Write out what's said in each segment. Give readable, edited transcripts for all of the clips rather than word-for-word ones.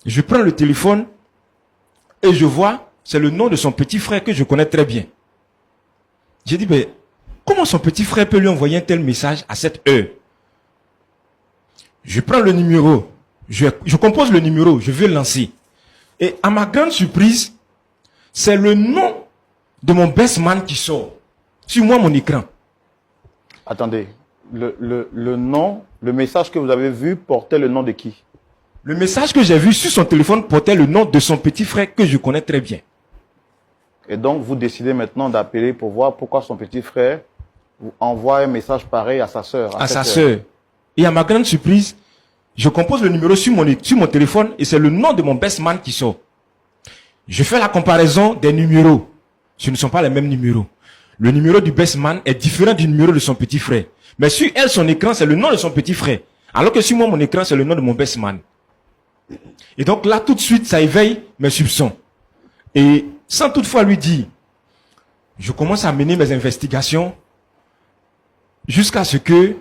Je prends le téléphone et je vois, c'est le nom de son petit frère que je connais très bien. J'ai dit, mais comment son petit frère peut lui envoyer un tel message à cette heure? Je prends le numéro, je compose le numéro, je veux lancer. Et à ma grande surprise, c'est le nom de mon best man qui sort sur moi, mon écran. Attendez, le nom, le message que vous avez vu portait le nom de qui? Le message que j'ai vu sur son téléphone portait le nom de son petit frère que je connais très bien. Et donc, vous décidez maintenant d'appeler pour voir pourquoi son petit frère vous envoie un message pareil à sa sœur. À sa sœur. Et à ma grande surprise, je compose le numéro sur mon téléphone et c'est le nom de mon best man qui sort. Je fais la comparaison des numéros. Ce ne sont pas les mêmes numéros. Le numéro du best man est différent du numéro de son petit frère. Mais sur elle, son écran, c'est le nom de son petit frère. Alors que sur moi, mon écran, c'est le nom de mon best man. Et donc là, tout de suite, ça éveille mes soupçons. Et sans toutefois lui dire, je commence à mener mes investigations jusqu'à ce que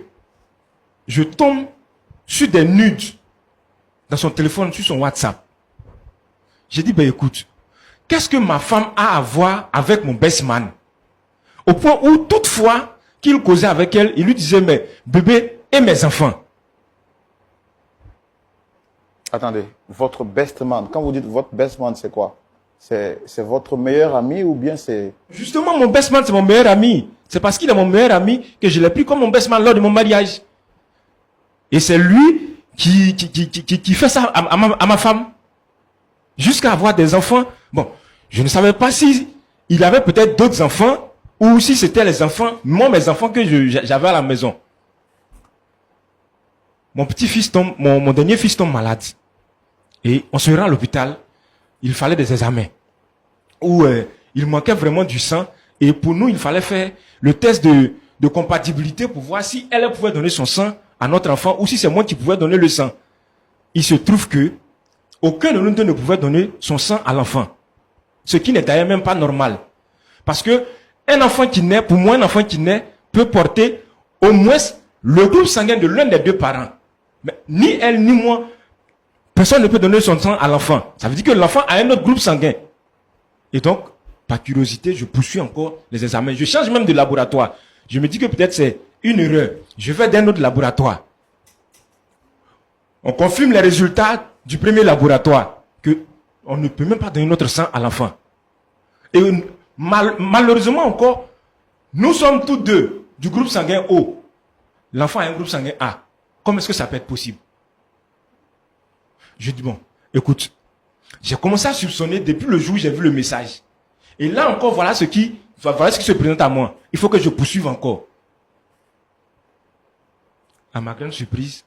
je tombe sur des nudes dans son téléphone, sur son WhatsApp. J'ai dit, ben écoute, qu'est-ce que ma femme a à voir avec mon best man? Au point où, toutefois, qu'il causait avec elle, il lui disait, mais bébé et mes enfants. Attendez, votre best man, quand vous dites votre best man, c'est quoi? C'est votre meilleur ami ou bien c'est... Justement, mon best man, c'est mon meilleur ami. C'est parce qu'il est mon meilleur ami que je l'ai pris comme mon best man lors de mon mariage. Et c'est lui qui fait ça à ma femme. Jusqu'à avoir des enfants. Bon, je ne savais pas si il avait peut-être d'autres enfants ou si c'était les enfants, moi, mes enfants que j'avais à la maison. Mon petit-fils tombe, mon dernier fils tombe malade. Et on se rend à l'hôpital. Il fallait des examens. Où il manquait vraiment du sang. Et pour nous, il fallait faire le test de compatibilité pour voir si elle pouvait donner son sang à notre enfant ou si c'est moi qui pouvais donner le sang. Il se trouve que aucun de nous deux ne pouvait donner son sang à l'enfant. Ce qui n'est d'ailleurs même pas normal. Parce que un enfant qui naît, pour moi, un enfant qui naît peut porter au moins le groupe sanguin de l'un des deux parents. Mais ni elle ni moi, personne ne peut donner son sang à l'enfant. Ça veut dire que l'enfant a un autre groupe sanguin. Et donc, par curiosité, je poursuis encore les examens. Je change même de laboratoire. Je me dis que peut-être c'est une erreur. Je vais d'un autre laboratoire. On confirme les résultats du premier laboratoire. Que on ne peut même pas donner notre sang à l'enfant. Et malheureusement encore, nous sommes tous deux du groupe sanguin O. L'enfant a un groupe sanguin A. Comment est-ce que ça peut être possible? Je dis, bon, écoute, j'ai commencé à soupçonner depuis le jour où j'ai vu le message. Et là encore, voilà ce qui se présente à moi. Il faut que je poursuive encore. À ma grande surprise,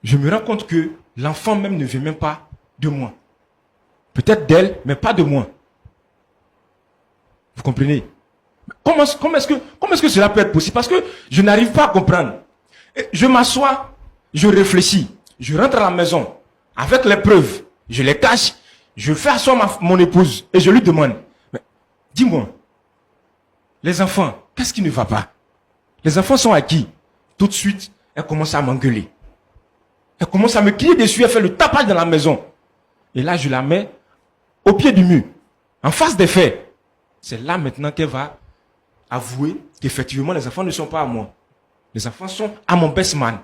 je me rends compte que l'enfant même ne veut même pas de moi. Peut-être d'elle, mais pas de moi. Vous comprenez? Comment est-ce que cela peut être possible? Parce que je n'arrive pas à comprendre. Je m'assois, je réfléchis, je rentre à la maison avec les preuves, je les cache, je fais asseoir mon épouse et je lui demande, mais dis-moi, les enfants, qu'est-ce qui ne va pas? Les enfants sont à qui? Tout de suite, elle commence à m'engueuler. Elle commence à me crier dessus, elle fait le tapage dans la maison. Et là, je la mets au pied du mur, en face des faits. C'est là maintenant qu'elle va avouer qu'effectivement, les enfants ne sont pas à moi. Les enfants sont à mon best man.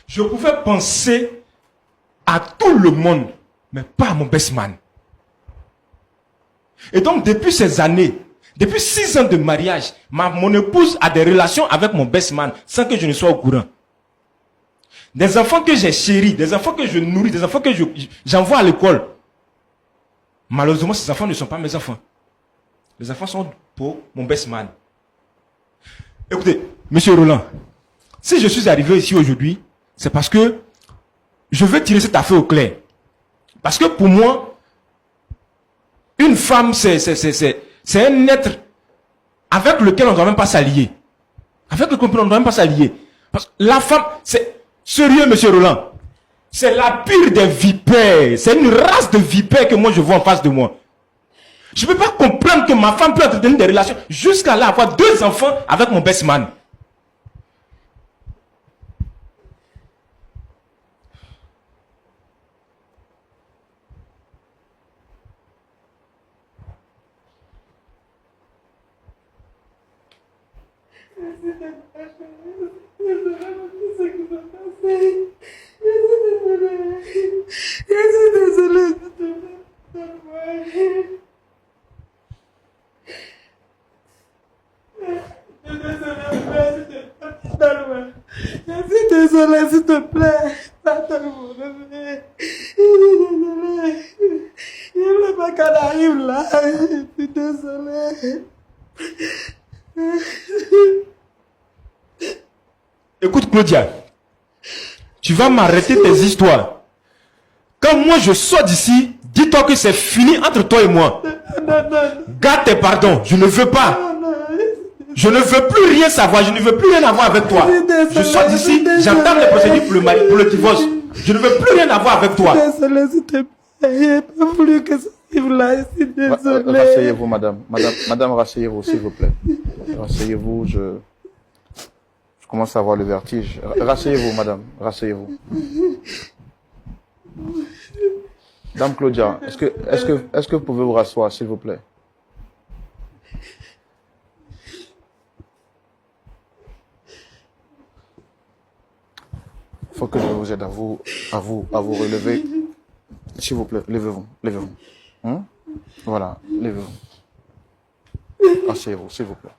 Je pouvais penser à tout le monde, mais pas à mon best man. Et donc, depuis ces années, depuis 6 ans de mariage, mon épouse a des relations avec mon best man sans que je ne sois au courant. Des enfants que j'ai chéris, des enfants que je nourris, des enfants que j'envoie à l'école. Malheureusement, ces enfants ne sont pas mes enfants. Les enfants sont pour mon best man. Écoutez, monsieur Roland, si je suis arrivé ici aujourd'hui, c'est parce que je veux tirer cette affaire au clair. Parce que pour moi, une femme, c'est un être avec lequel on ne doit même pas s'allier. Avec lequel on ne doit même pas s'allier. Parce que la femme, c'est sérieux, monsieur Roland. C'est la pire des vipères. C'est une race de vipères que moi je vois en face de moi. Je ne peux pas comprendre que ma femme peut entretenir des relations jusqu'à là avoir 2 enfants avec mon best man. Je suis désolé, s'il te plaît. Pardonne-moi, bébé. Je suis désolé. Je ne voulais pas qu'elle arrive là. Je suis désolé. Écoute, Claudia, tu vas m'arrêter tes histoires. Quand moi je sors d'ici, dis-toi que c'est fini entre toi et moi. Garde tes pardons, je ne veux pas. Je ne veux plus rien savoir, je ne veux plus rien avoir avec toi. Je sors d'ici, j'entends les procédures pour le divorce. Je ne veux plus rien avoir avec toi. Désolé, s'il te plaît. Je n'ai pas voulu que ça arrive là. Je suis désolé. Rasseyez-vous, madame. Madame, rasseyez-vous, s'il vous plaît. Rasseyez-vous, je commence à avoir le vertige. Rasseyez-vous, madame. Rasseyez-vous. Dame Claudia, est-ce que vous pouvez vous rasseoir, s'il vous plaît? Il faut que je vous aide à vous relever. S'il vous plaît, levez-vous. Hein? Voilà, levez-vous. Asseyez-vous, s'il vous plaît.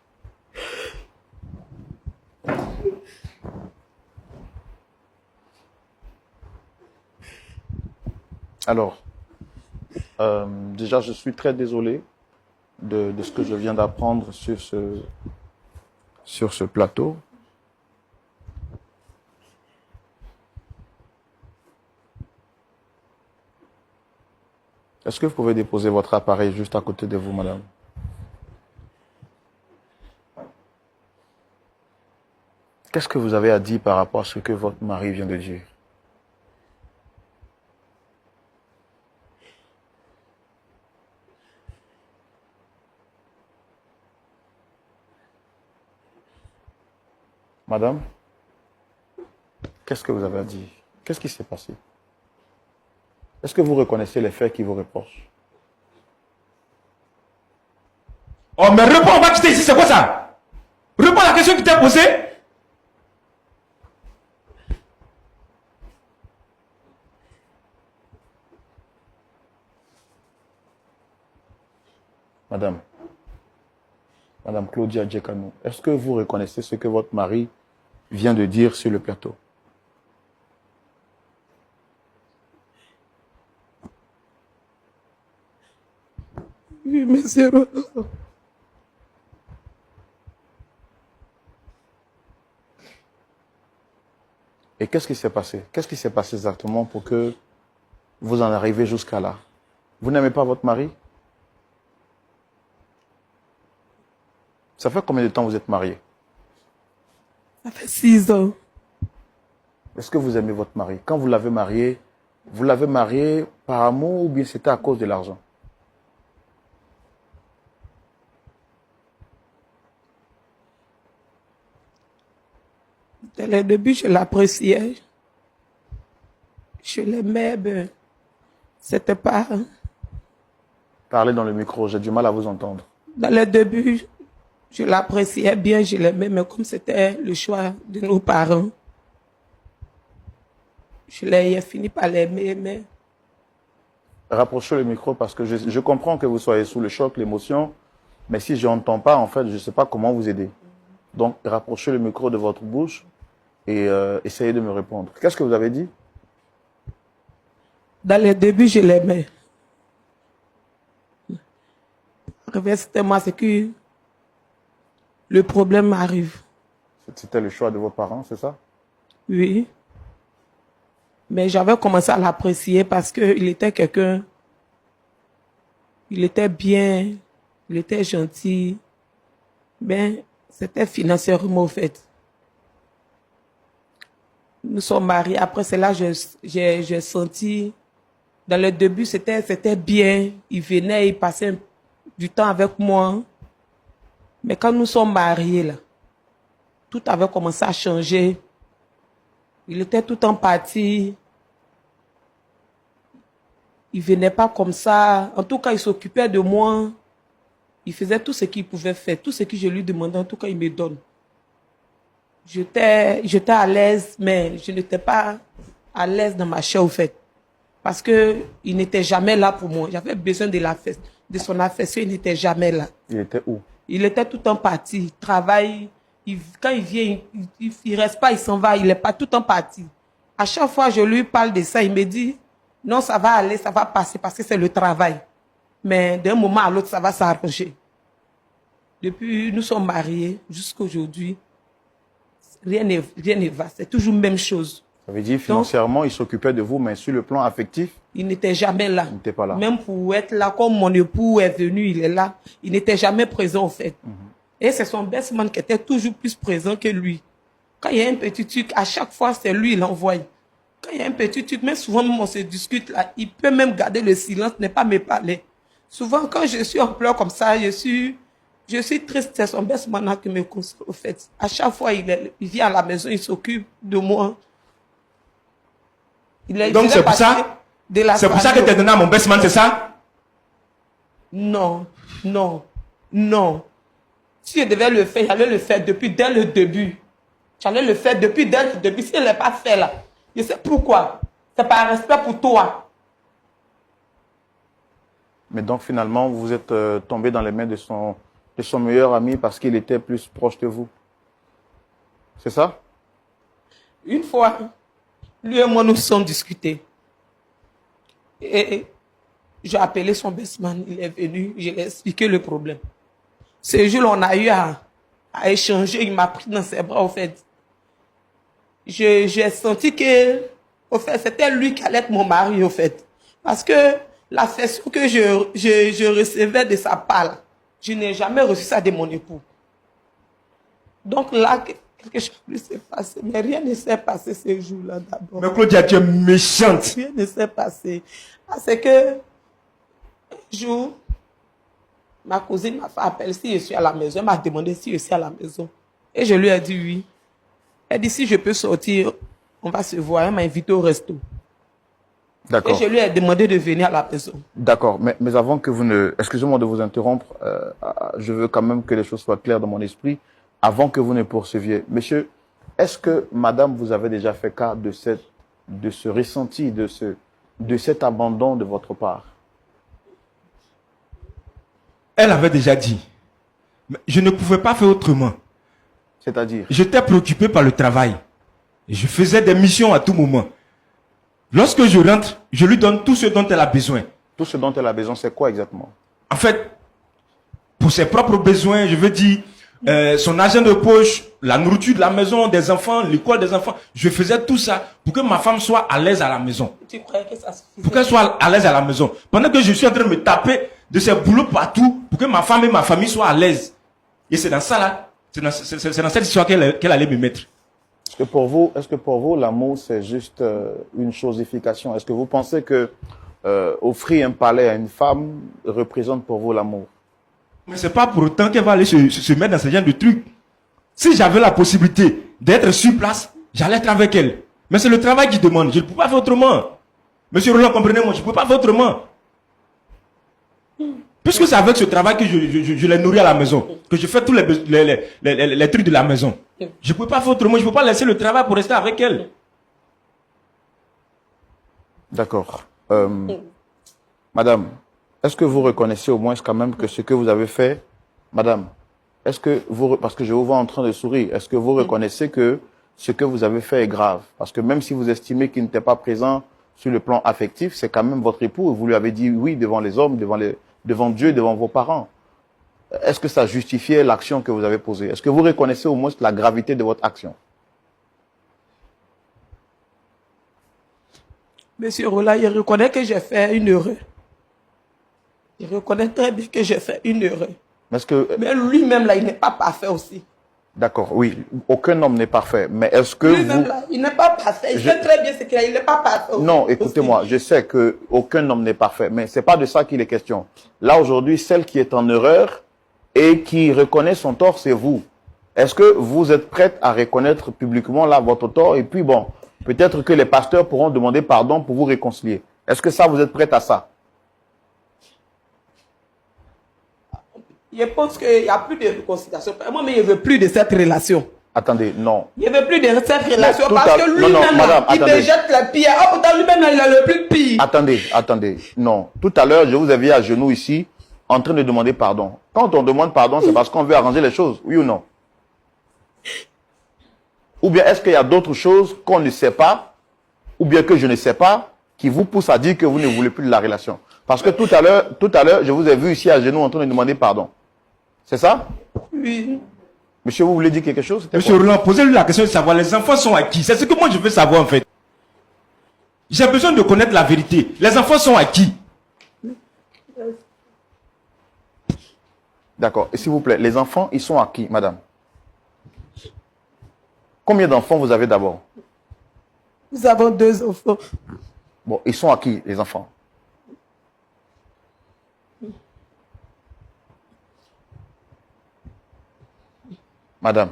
Alors, déjà, je suis très désolé de ce que je viens d'apprendre sur ce plateau. Est-ce que vous pouvez déposer votre appareil juste à côté de vous, madame? Qu'est-ce que vous avez à dire par rapport à ce que votre mari vient de dire? Madame, qu'est-ce que vous avez à dire? Qu'est-ce qui s'est passé? Est-ce que vous reconnaissez les faits qui vous reprochent? Oh, mais réponds, on va quitter ici, c'est quoi ça? Réponds à la question qui t'est posée. Madame Claudia Djekano, est-ce que vous reconnaissez ce que votre mari vient de dire sur le plateau? Oui, monsieur Rolland. Et qu'est-ce qui s'est passé? Qu'est-ce qui s'est passé exactement pour que vous en arrivez jusqu'à là? Vous n'aimez pas votre mari? Ça fait combien de temps vous êtes mariés? Ça fait 6 ans. Est-ce que vous aimez votre mari? Quand vous l'avez marié par amour ou bien c'était à cause de l'argent? Dès le début, je l'appréciais. Je l'aimais, ben, c'était pas... Parlez dans le micro, j'ai du mal à vous entendre. Dans le début, je l'appréciais bien, je l'aimais, mais comme c'était le choix de nos parents, j'ai fini par l'aimer, mais... Rapprochez le micro parce que je comprends que vous soyez sous le choc, l'émotion, mais si je n'entends pas, en fait, je ne sais pas comment vous aider. Donc, rapprochez le micro de votre bouche et essayez de me répondre. Qu'est-ce que vous avez dit? Dans le début, je l'aimais. C'était moi, c'est que le problème arrive. C'était le choix de vos parents, c'est ça? Oui. Mais j'avais commencé à l'apprécier parce qu'il était quelqu'un... Il était bien, il était gentil. Mais c'était financièrement, au fait. Nous sommes mariés. Après cela, j'ai senti... Dans le début, c'était bien. Il venait, il passait du temps avec moi. Mais quand nous sommes mariés, là, tout avait commencé à changer. Il était tout en partie. Il venait pas comme ça. En tout cas, il s'occupait de moi. Il faisait tout ce qu'il pouvait faire. Tout ce que je lui demandais, en tout cas, il me donne. j'étais à l'aise, mais je n'étais pas à l'aise dans ma chair, au fait. Parce que il n'était jamais là pour moi. J'avais besoin de son affection, il n'était jamais là. Il était où? Il était tout le temps parti. Il travaille. Quand il vient, il reste pas, il s'en va. Il n'est pas tout le temps parti. À chaque fois, je lui parle de ça. Il me dit, non, ça va aller, ça va passer parce que c'est le travail. Mais d'un moment à l'autre, ça va s'arranger. Depuis, nous sommes mariés jusqu'à aujourd'hui. Rien ne va. C'est toujours la même chose. Ça veut dire financièrement, il s'occupait de vous, mais sur le plan affectif, il n'était jamais là. Il n'était pas là. Même pour être là, comme mon époux est venu, il est là. Il n'était jamais présent, en fait. Et c'est son best man qui était toujours plus présent que lui. Quand il y a un petit truc, à chaque fois, c'est lui, il envoie. Quand il y a un petit truc, même souvent, on se discute là, il peut même garder le silence, ne pas me parler. Souvent, quand je suis en pleurs comme ça, je suis triste, c'est son best man qui me console, au fait. À chaque fois, il vient à la maison, il s'occupe de moi. Donc c'est pour ça? C'est pour ça que tu es donné à mon best man, c'est ça? Non, non, non. Si je devais le faire, j'allais le faire dès le début. J'allais le faire dès le début. Si je ne l'ai pas fait là, je sais pourquoi. C'est par respect pour toi. Mais donc finalement, vous êtes tombé dans les mains de son meilleur ami parce qu'il était plus proche de vous. C'est ça? Une fois, lui et moi nous sommes discutés. Et j'ai appelé son best man, il est venu, je lui ai expliqué le problème. Ce jour-là, on a eu à échanger, il m'a pris dans ses bras, au fait. J'ai senti que, au fait, c'était lui qui allait être mon mari, au fait. Parce que l'affection que je recevais de sa part, là, je n'ai jamais reçu ça de mon époux. Donc là, quelque chose s'est passé. Mais rien ne s'est passé ce jour-là d'abord. Mais Claudia, tu es méchante. Rien ne s'est passé. C'est que, un jour, ma cousine m'a fait appel si je suis à la maison. Elle m'a demandé si je suis à la maison. Et je lui ai dit oui. Elle dit si je peux sortir, on va se voir. Elle m'a invité au resto. D'accord. Et je lui ai demandé de venir à la maison. D'accord, mais avant que vous ne... Excusez-moi de vous interrompre, je veux quand même que les choses soient claires dans mon esprit, avant que vous ne poursuiviez. Monsieur, est-ce que madame vous avait déjà fait cas de ce ressenti, de cet abandon de votre part? Elle avait déjà dit. Mais je ne pouvais pas faire autrement. C'est-à-dire? J'étais préoccupé par le travail. Et je faisais des missions à tout moment. Lorsque je rentre, je lui donne tout ce dont elle a besoin. Tout ce dont elle a besoin, c'est quoi exactement? En fait, pour ses propres besoins, je veux dire, son argent de poche, la nourriture de la maison, des enfants, l'école des enfants. Je faisais tout ça pour que ma femme soit à l'aise à la maison. Tu croyais que ça suffisait? Pour qu'elle soit à l'aise à la maison. Pendant que je suis en train de me taper de ces boulots partout, pour que ma femme et ma famille soient à l'aise. Et c'est dans ça là, c'est dans cette histoire qu'elle allait me mettre. Est-ce que pour vous, l'amour, c'est juste une chosification? Est-ce que vous pensez que offrir un palais à une femme représente pour vous l'amour? Mais c'est pas pour autant qu'elle va aller se mettre dans ce genre de trucs. Si j'avais la possibilité d'être sur place, j'allais être avec elle. Mais c'est le travail qui demande. Je ne peux pas faire autrement. Monsieur Roland, comprenez-moi, je ne peux pas faire autrement. Puisque c'est avec ce travail que je les nourris à la maison, que je fais tous les trucs de la maison. Je ne peux pas faire autrement. Je ne peux pas laisser le travail pour rester avec elle. D'accord. Madame, est-ce que vous reconnaissez au moins quand même que ce que vous avez fait, madame, est-ce que vous, parce que je vous vois en train de sourire, est-ce que vous reconnaissez que ce que vous avez fait est grave? Parce que même si vous estimez qu'il n'était pas présent sur le plan affectif, c'est quand même votre époux. Vous lui avez dit oui devant les hommes, devant Dieu, devant vos parents. Est-ce que ça justifiait l'action que vous avez posée? Est-ce que vous reconnaissez au moins la gravité de votre action? Monsieur Roland, il reconnaît que j'ai fait une erreur. Il reconnaît très bien que j'ai fait une erreur. Mais lui-même, là, il n'est pas parfait aussi. D'accord, oui. Aucun homme n'est parfait. Mais est-ce que lui-même, là, il n'est pas parfait. Il sait très bien ce qu'il a. Il n'est pas parfait aussi. Non, écoutez-moi, je sais qu'aucun homme n'est parfait. Mais c'est pas de ça qu'il est question. Là, aujourd'hui, celle qui est en erreur et qui reconnaît son tort, c'est vous. Est-ce que vous êtes prête à reconnaître publiquement là votre tort? Et puis bon, peut-être que les pasteurs pourront demander pardon pour vous réconcilier. Est-ce que ça, vous êtes prête à ça? Je pense qu'il n'y a plus de réconciliation. Moi, mais je ne veux plus de cette relation. Attendez, non. Je ne veux plus de cette relation tout parce à- que non, lui-même, non, madame, il me attendez. jette la pierre. Oh, pourtant, lui-même, il a le plus pire. Attendez. Non. Tout à l'heure, je vous ai vu à genoux ici, en train de demander pardon. Quand on demande pardon, c'est parce qu'on veut arranger les choses, oui ou non? Ou bien est-ce qu'il y a d'autres choses qu'on ne sait pas, ou bien que je ne sais pas, qui vous poussent à dire que vous ne voulez plus de la relation? Parce que tout à l'heure, je vous ai vu ici à genoux en train de demander pardon. C'est ça? Oui. Monsieur, vous voulez dire quelque chose? C'était Monsieur quoi? Roland, posez-lui la question de savoir les enfants sont à qui. C'est ce que moi je veux savoir en fait. J'ai besoin de connaître la vérité. Les enfants sont à qui? D'accord. Et s'il vous plaît, les enfants, ils sont à qui, madame? Combien d'enfants vous avez d'abord? Nous avons 2 enfants. Bon, ils sont à qui, les enfants? Madame,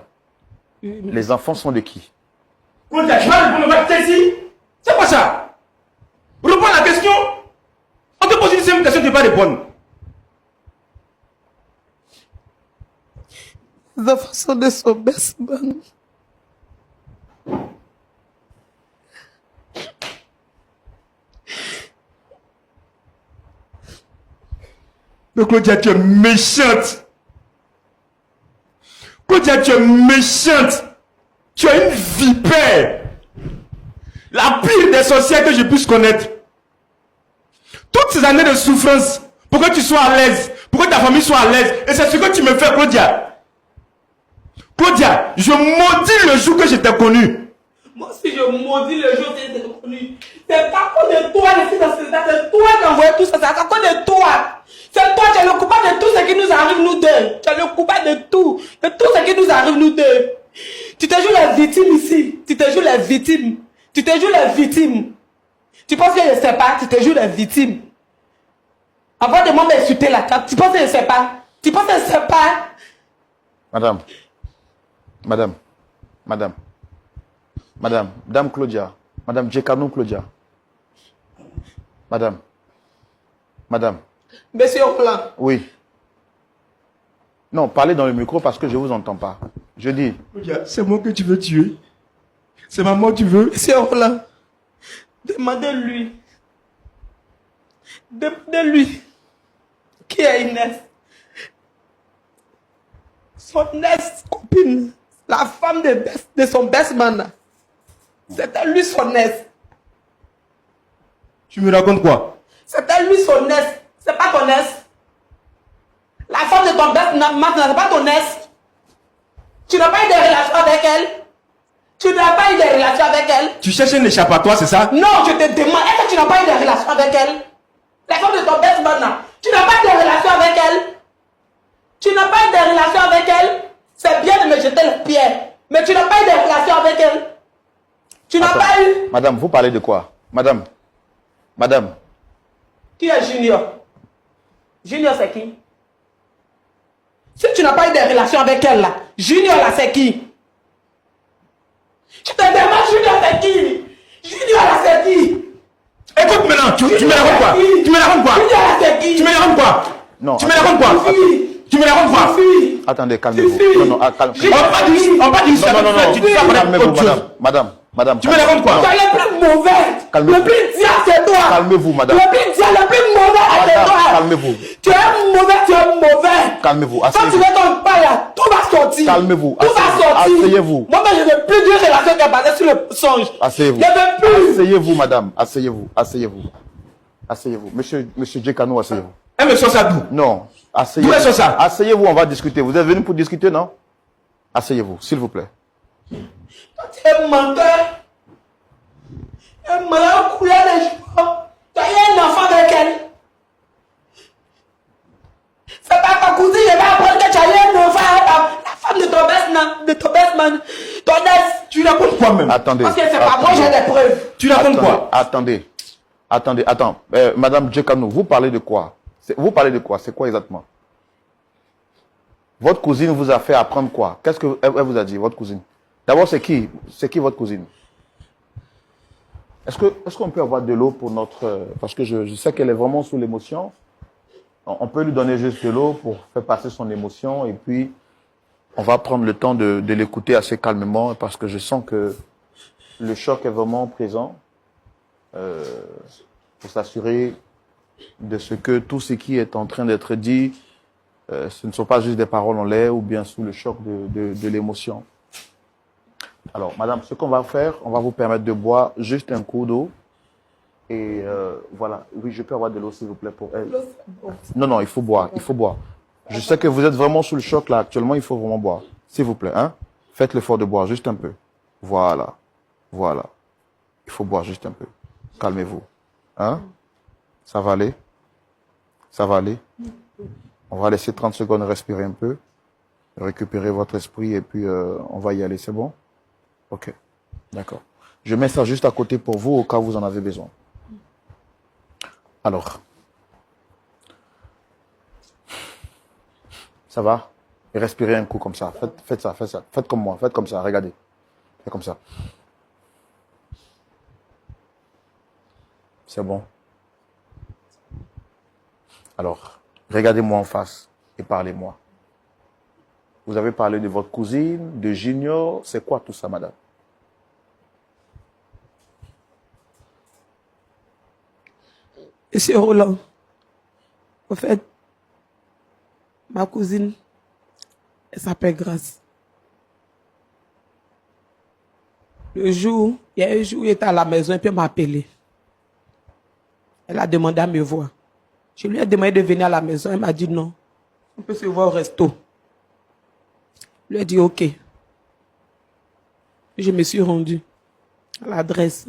les enfants sont de qui? Claudia, tu vas répondre à ma question. C'est quoi ça? Réponds à la question. On te pose une simple question, tu ne peux pas répondre. Les enfants sont de son best man. Mais Claudia, tu es méchante. Claudia, tu es méchante. Tu es une vipère. La pire des sorcières que je puisse connaître. Toutes ces années de souffrance, pour que tu sois à l'aise, pour que ta famille soit à l'aise. Et c'est ce que tu me fais, Claudia. Claudia, je maudis le jour que je t'ai connu. Moi aussi, je maudis le jour où tu es connu. C'est à cause de toi, les filles dans ce état. C'est toi qui as envoyé tout ça. C'est à cause de toi. C'est toi, tu es le coupable de tout ce qui nous arrive, nous deux. Tu es le coupable de tout ce qui nous arrive, nous deux. Tu te joues la victime ici. Tu te joues la victime. Tu te joues la victime. Tu penses que je ne sais pas, tu te joues la victime. Avant de m'insulter la table, tu penses que je ne sais pas. Tu penses que je ne sais pas. Dame Claudia, Madame Djekanou Claudia. Madame. Monsieur Roland. Oui. Non, parlez dans le micro parce que je ne vous entends pas. Je dis. Claudia, c'est moi que tu veux tuer. C'est maman que tu veux. Monsieur Roland, demandez-lui. Demandez-lui. Qui est Inès? Son ex-copine. La femme de son best man. C'était lui son ex. Tu me racontes quoi? C'était lui son ex. C'est pas ton ex. La femme de ton best man, c'est pas ton ex. Tu n'as pas eu de relation avec elle. Tu n'as pas eu de relation avec elle. Tu cherches un échappatoire, c'est ça? Non, je te demande, est-ce que tu n'as pas eu de relation avec elle? La femme de ton best man, tu n'as pas eu de relation avec elle? Tu n'as pas eu de relation avec elle? C'est bien de me jeter le pied, mais tu n'as pas eu de relation avec elle. Tu n'as pas eu. Madame, vous parlez de quoi? Madame. Qui est Junior? Junior, c'est qui? Si tu n'as pas eu de relation avec elle, là, Junior, là, c'est qui? Je te demande, Junior, c'est qui? Junior, là, c'est qui? Écoute maintenant, tu me racontes quoi? Tu me racontes quoi? Junior, là, c'est qui? Tu me racontes quoi? Non. Tu me racontes quoi? Tu me racontes quoi? Attendez, calmez-vous. Non, calmez-vous. On va dire ça. Non. Tu dis ça pour Calmez-vous, autre chose. madame. Tu me racontes quoi? Tu es le plus mauvais. Calmez-vous. Le plus diable, c'est toi. Calmez-vous, madame. Le plus diable, le plus mauvais, c'est Madame, toi. calmez-vous. Tu es mauvais. Calmez-vous, Quand tu asseyez-vous. veux ton pas là, tout va sortir. Calmez-vous, Tout va asseyez-vous. sortir. Asseyez-vous. Moi, je ne veux plus d'une relation qui est basée sur le songe. Asseyez-vous. Je ne veux plus. Asseyez-vous, madame. Asseyez-vous. Monsieur Djekanou, asseyez-vous. Elle me sort ça d'où? Non. Asseyez-vous. D'où est-ce ça? Asseyez-vous, on va discuter. Vous êtes venu pour discuter, non? Asseyez-vous, s'il vous plaît. Toi, tu es menteur. Un malheur couleur de joie. Tu as eu un enfant avec elle. C'est pas ta cousine, je vais apprendre que tu as eu un enfant avec la femme de ton best man. Ton ex. Tu racontes quoi même? Attendez. Parce que c'est pas moi, j'ai des preuves. Tu racontes quoi? Attendez. Madame Djekanou, vous parlez de quoi? C'est quoi exactement? Votre cousine vous a fait apprendre quoi? Qu'est-ce qu'elle vous a dit, votre cousine? D'abord, c'est qui votre cousine? Est-ce qu'on peut avoir de l'eau pour notre... parce que je sais qu'elle est vraiment sous l'émotion. On peut lui donner juste de l'eau pour faire passer son émotion et puis On va prendre le temps de l'écouter assez calmement parce que je sens que le choc est vraiment présent pour s'assurer de ce que tout ce qui est en train d'être dit, ce ne sont pas juste des paroles en l'air ou bien sous le choc de l'émotion. Alors, madame, ce qu'on va faire, on va vous permettre de boire juste un coup d'eau. Et voilà. Oui, je peux avoir de l'eau, s'il vous plaît, pour elle. Non, non, il faut boire, il faut boire. Je sais que vous êtes vraiment sous le choc, là, actuellement, il faut vraiment boire. S'il vous plaît, hein. Faites l'effort de boire juste un peu. Voilà. Voilà. Il faut boire juste un peu. Calmez-vous. Hein? Ça va aller? Ça va aller? On va laisser 30 secondes respirer un peu, récupérer votre esprit et puis on va y aller. C'est bon? Ok. D'accord. Je mets ça juste à côté pour vous au cas où vous en avez besoin. Alors. Ça va? Et respirez un coup comme ça. Faites ça, faites ça. Faites comme moi. Faites comme ça. Regardez. Faites comme ça. C'est bon. Alors, regardez-moi en face et parlez-moi. Vous avez parlé de votre cousine, de Junior. C'est quoi tout ça, madame? Monsieur Roland, en fait, ma cousine, elle s'appelle Grace. Le jour, il y a un jour, il était à la maison et puis elle m'a appelé. Elle a demandé à me voir. Je lui ai demandé de venir à la maison. Elle m'a dit non. On peut se voir au resto. Je lui ai dit ok. Je me suis rendue à l'adresse.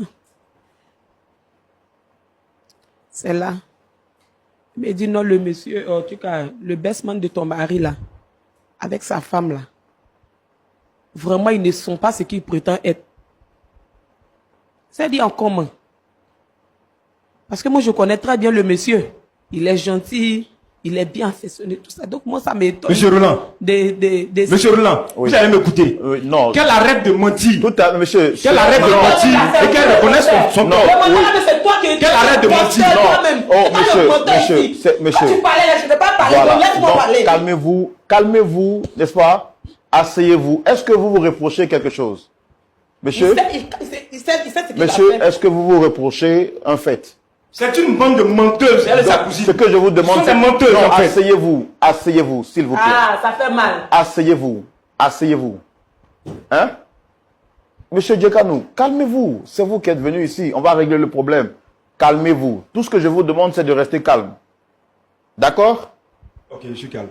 C'est là. Il m'a dit non, le monsieur, en tout cas, le best man de ton mari là, avec sa femme là, vraiment ils ne sont pas ce qu'ils prétendent être. C'est dit en commun. Parce que moi, je connais très bien le monsieur. Il est gentil, il est bien affectionné, tout ça. Donc, moi, ça m'étonne. Monsieur Roland. Monsieur Roland, Oui. vous allez m'écouter. Oui, non. Qu'elle arrête de mentir. Tout à monsieur. Qu'elle arrête de mentir et qu'elle reconnaisse son Non. tort. C'est toi qui Qu'elle arrête de mentir. Monsieur. Quand tu parlais, je ne vais pas parler, Voilà. donc laisse-moi Donc, parler. calmez-vous, n'est-ce pas? Asseyez-vous. Est-ce que vous vous reprochez quelque chose? Monsieur? Il sait ce qu'il a Monsieur, fait. est-ce que vous vous reprochez un fait? C'est une bande de menteuses, elle et sa cousine. Ce que je vous demande, Ce sont des menteuses, non, en fait. asseyez-vous, s'il vous plaît. Ah, ça fait mal. Asseyez-vous. Hein? Monsieur Djekanou, calmez-vous. C'est vous qui êtes venu ici. On va régler le problème. Calmez-vous. Tout ce que je vous demande, c'est de rester calme. D'accord? Ok, je suis calme.